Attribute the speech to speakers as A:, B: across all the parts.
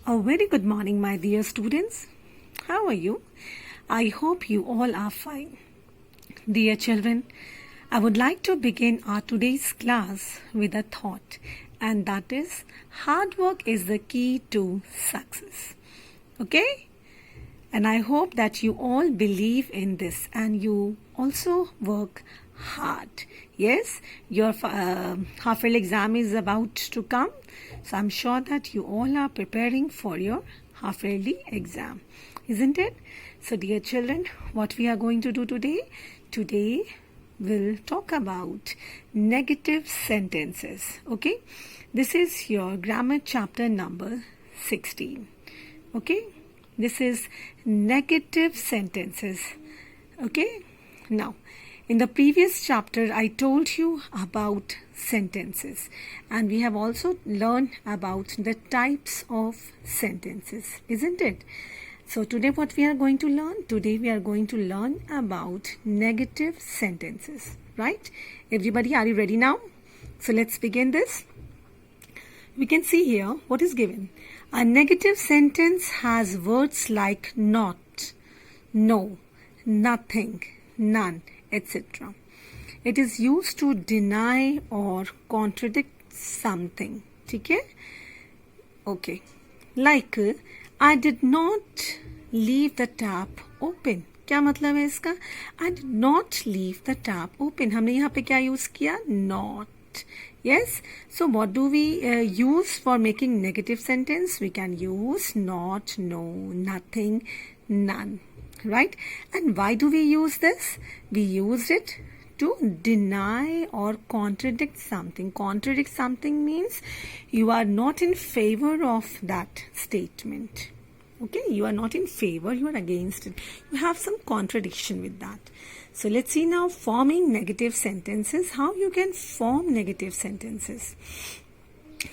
A: A very good morning, my dear students. How are you? I hope you all are fine. Dear children, I would like to begin our today's class with a thought, and that is hard work is the key to success. Okay? And I hope that you all believe in this and you also work hard. Yes, your half-yearly exam is about to come. So I'm sure that you all are preparing for your half-yearly exam, isn't it? So dear children, what we are going to do today? Today we'll talk about negative sentences. Okay, this is your grammar chapter number 16. Okay, this is negative sentences. Okay, now in the previous chapter I told you about sentences, and we have also learned about the types of sentences, isn't it? So today what we are going to learn? Today we are going to learn about negative sentences, right? Everybody, are you ready now? So let's begin this. We can see here what is given. A negative sentence has words like not, no, nothing, none, etc. It is used to deny or contradict something. ठीक है? Okay. Like I did not leave the tap open. क्या मतलब है इसका? I did not leave the tap open. हमने यहाँ पे क्या यूज किया? Not. Yes. So what do we use for making negative sentence? We can use not, no, nothing, none. Right? And why do we use this? We used it to deny or contradict something. Contradict something means you are not in favor of that statement. Okay, you are not in favor, you are against it. You have some contradiction with that. So let's see now forming negative sentences. How you can form negative sentences.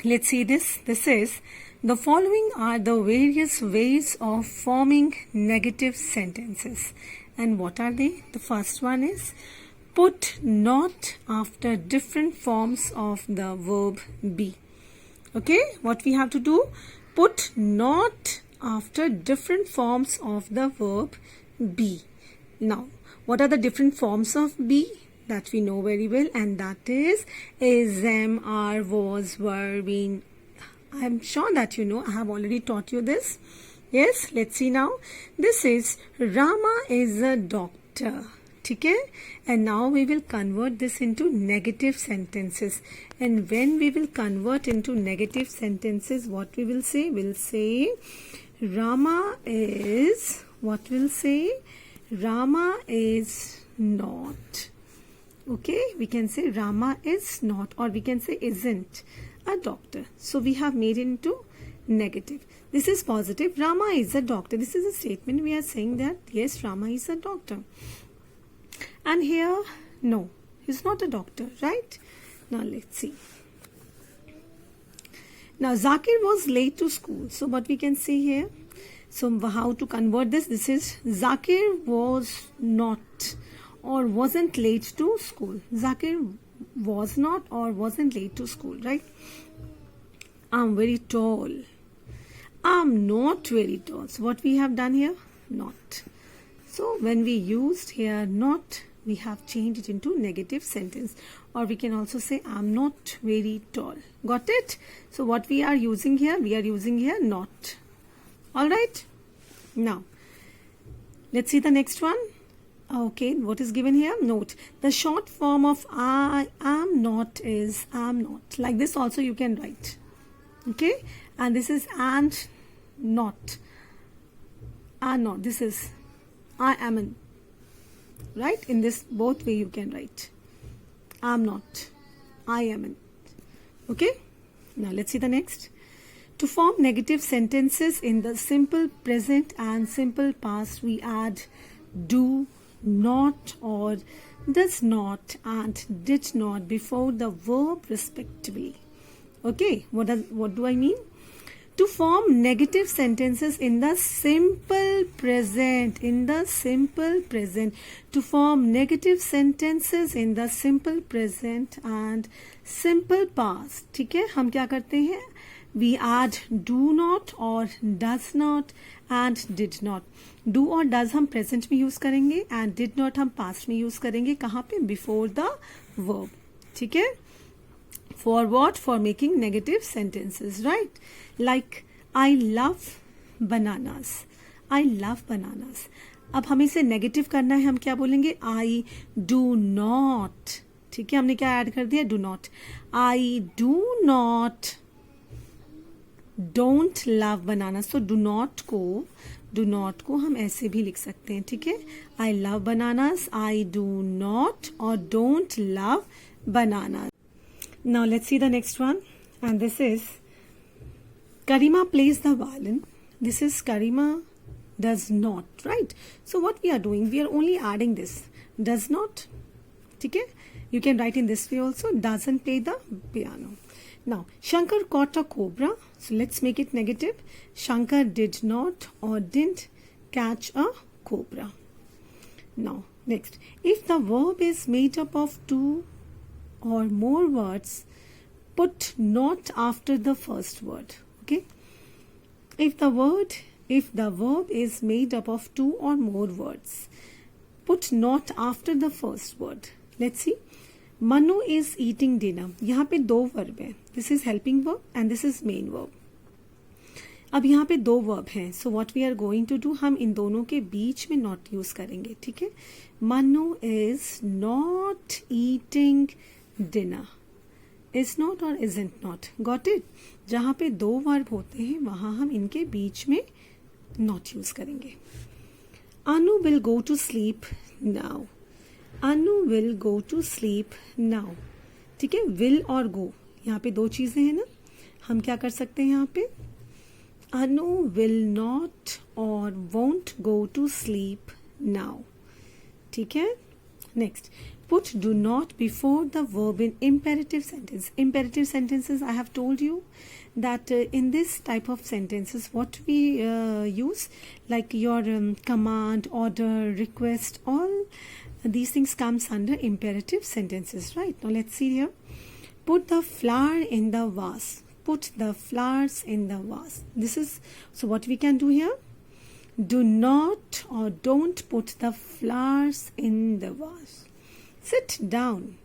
A: Let's see this. This is the following are the various ways of forming negative sentences. And what are they? The first one is put not after different forms of the verb be. Okay, what we have to do? Put not after different forms of the verb be. Now, what are the different forms of be? That we know very well, and that is am, are, was, were, been. I am sure that you know. I have already taught you this. Yes, let's see now. This is Rama is a doctor. Okay? And now we will convert this into negative sentences. And when we will convert into negative sentences, what we will say? We'll say Rama is, what we'll say? Rama is not. Okay? We can say Rama is not, or we can say isn't a doctor. So we have made it into negative. This is positive. Rama is a doctor. This is a statement. We are saying that yes, Rama is a doctor. And here, no, he's not a doctor, right? Now let's see. Now Zakir was late to school. So what we can see here? So how to convert this? This is Zakir was not or wasn't late to school. Zakir was not or wasn't late to school, right? I'm very tall. I'm not very tall. So what we have done here? Not. So when we used here not, we have changed it into negative sentence. Or we can also say I'm not very tall. Got it? So what we are using here? We are using here not. Alright? Now, let's see the next one. Okay, what is given here? Note. The short form of I am not is am not. Like this also you can write. Okay? And this is and not. And not. This is I am in. Right? In this both way you can write. I'm not. I am in. Okay? Now let's see the next. To form negative sentences in the simple present and simple past, we add do, not, or does not and did not before the verb respectively. Okay? What do I mean? To form negative sentences in the simple present, to form negative sentences in the simple present and simple past, ठीक है? हम क्या करते हैं? we add do not or does not and did not. do और does हम present में use करेंगे and did not हम past में use करेंगे. कहाँ पे? before the verb. ठीक है? For what? For making negative sentences, right? Like I love bananas. I love bananas. अब हमें इसे नेगेटिव करना है. हम क्या बोलेंगे? I do not. ठीक है, हमने क्या ऐड कर दिया? do not. I do not don't love bananas. तो do not को हम ऐसे भी लिख सकते हैं. ठीक है, I love bananas, I do not or don't love bananas. Now let's see the next one, and this is Karima plays the violin. This is Karima does not, right? So what we are doing, we are only adding this does not. ठीक है, you can write in this way also, doesn't play the piano. Now Shankar caught a cobra, so let's make it negative. Shankar did not or didn't catch a cobra. Now next, if the verb is made up of two or more words, put not after the first word. Okay, if the verb is made up of two or more words, put not after the first word. Let's see. Manu is eating dinner. यहाँ पे दो verb है. This is helping verb and this is main verb. अब यहाँ पे दो verb हैं. So what we are going to do, हम इन दोनों के बीच में not use करेंगे. ठीक है. Manu is not eating dinner. Is not or isn't not. Got it? जहाँ पे दो वर्ब होते हैं वहाँ हम इनके बीच में not use करेंगे. Anu will go to sleep now. Anu will go to sleep now. ठीक है, will और go यहाँ पे दो चीजें हैं ना. हम क्या कर सकते हैं यहाँ पे? Anu will not or won't go to sleep now. ठीक है. Next, put do not before the verb in imperative sentence. Imperative sentences, I have told you that in this type of sentences what we use, like your command, order, request, all these things comes under imperative sentences, right? Now let's see here. Put the flower in the vase. Put the flowers in the vase. This is, so what we can do here? Do not or don't put the flowers in the vase. Sit down.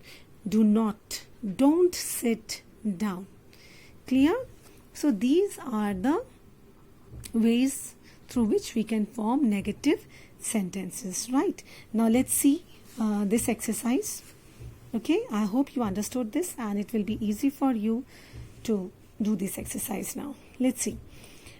A: Do not. Don't sit down. Clear? So these are the ways through which we can form negative sentences, right? Now let's see this exercise. Okay, I hope you understood this and it will be easy for you to do this exercise now. Let's see.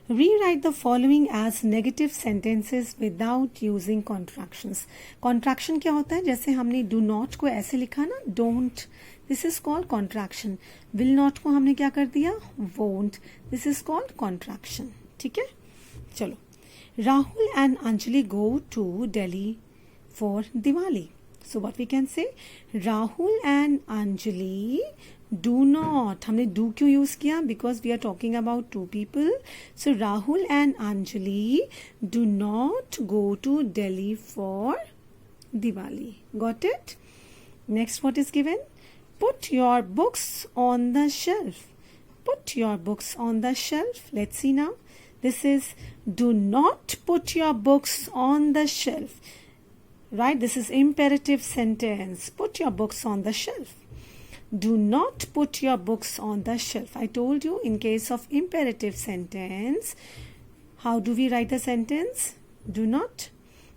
A: Rewrite the following as negative sentences without using contractions. Contraction क्या होता है? जैसे हमने do not को ऐसे लिखा ना, don't. This is called contraction. Will not को हमने क्या कर दिया? Won't. This is called contraction. ठीक है? चलो. Rahul and Anjali go to Delhi for Diwali. So what we can say? Rahul and Anjali do not. हमने do क्यों use किया? Because we are talking about two people. So Rahul and Anjali do not go to Delhi for Diwali. Got it? Next, what is given? Put your books on the shelf. Put your books on the shelf. Let's see now. This is do not put your books on the shelf. Right? This is imperative sentence. Put your books on the shelf. Do not put your books on the shelf. I told you in case of imperative sentence, how do we write the sentence? Do not.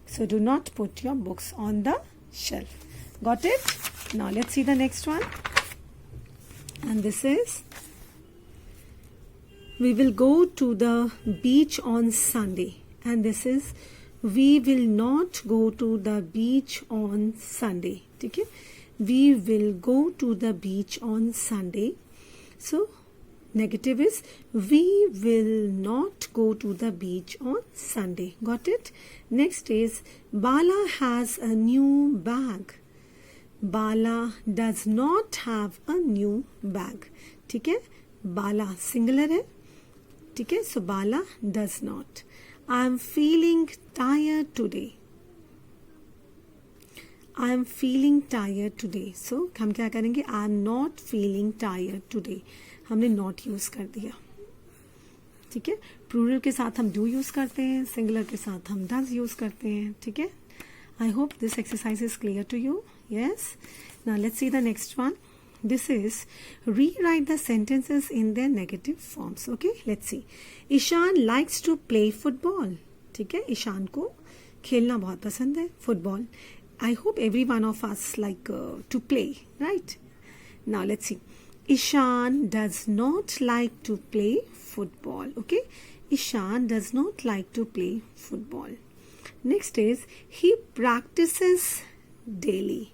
A: So do not put your books on the shelf. Got it? Now let's see the next one. And this is, we will go to the beach on Sunday. And this is, we will not go to the beach on Sunday. Okay? We will go to the beach on Sunday. So negative is, we will not go to the beach on Sunday. Got it? Next is, Bala has a new bag. Bala does not have a new bag. ठीक है? Bala singular है. ठीक है? So Bala does not. I am feeling tired today. I am feeling tired today. So हम क्या करेंगे? I am not feeling tired today. हमने not use कर दिया. ठीक है. प्लूरल के साथ हम डू यूज करते हैं, सिंगुलर के साथ हम डज यूज करते हैं. ठीक है. I hope this exercise is clear to you. Yes. Now let's see the next one. This is rewrite the sentences in their negative forms. Okay. Let's see. Ishan likes to play football. ठीक है. ईशान को खेलना बहुत पसंद है, football. I hope every one of us like to play, right? Now let's see. Ishan does not like to play football. Okay. Ishan does not like to play football. Next is he practices daily.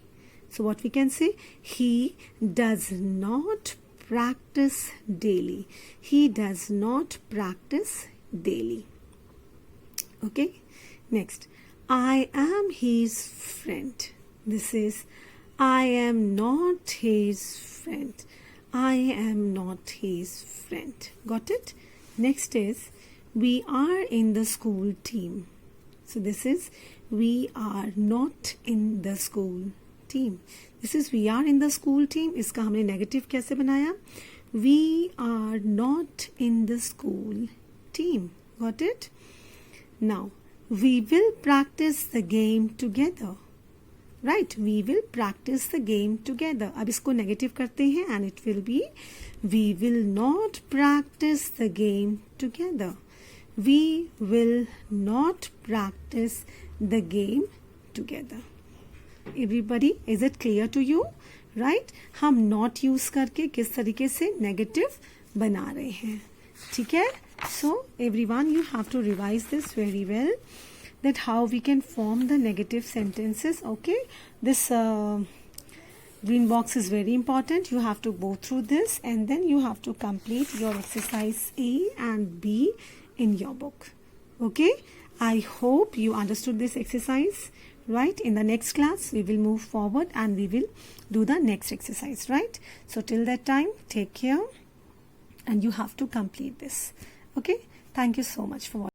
A: So what we can say? He does not practice daily. He does not practice daily. Okay. Next. I am his friend. This is I am not his friend. I am not his friend. Got it? Next is we are in the school team. So this is we are not in the school team. This is we are in the school team. इसका हमने negative कैसे बनाया? We are not in the school team. Got it? Now we will practice the game together. Right? We will practice the game together. अब इसको negative करते हैं and it will be we will not practice the game together. We will not practice the game together. Everybody, is it clear to you? Right? हम not use करके किस तरीके से negative बना रहे हैं. ठीक है? So, everyone, you have to revise this very well. That how we can form the negative sentences. Okay? This green box is very important. You have to go through this and then you have to complete your exercise A and B in your book. Okay. I hope you understood this exercise. Right. In the next class we will move forward and we will do the next exercise. Right. So till that time, take care and you have to complete this. Okay. Thank you so much for watching.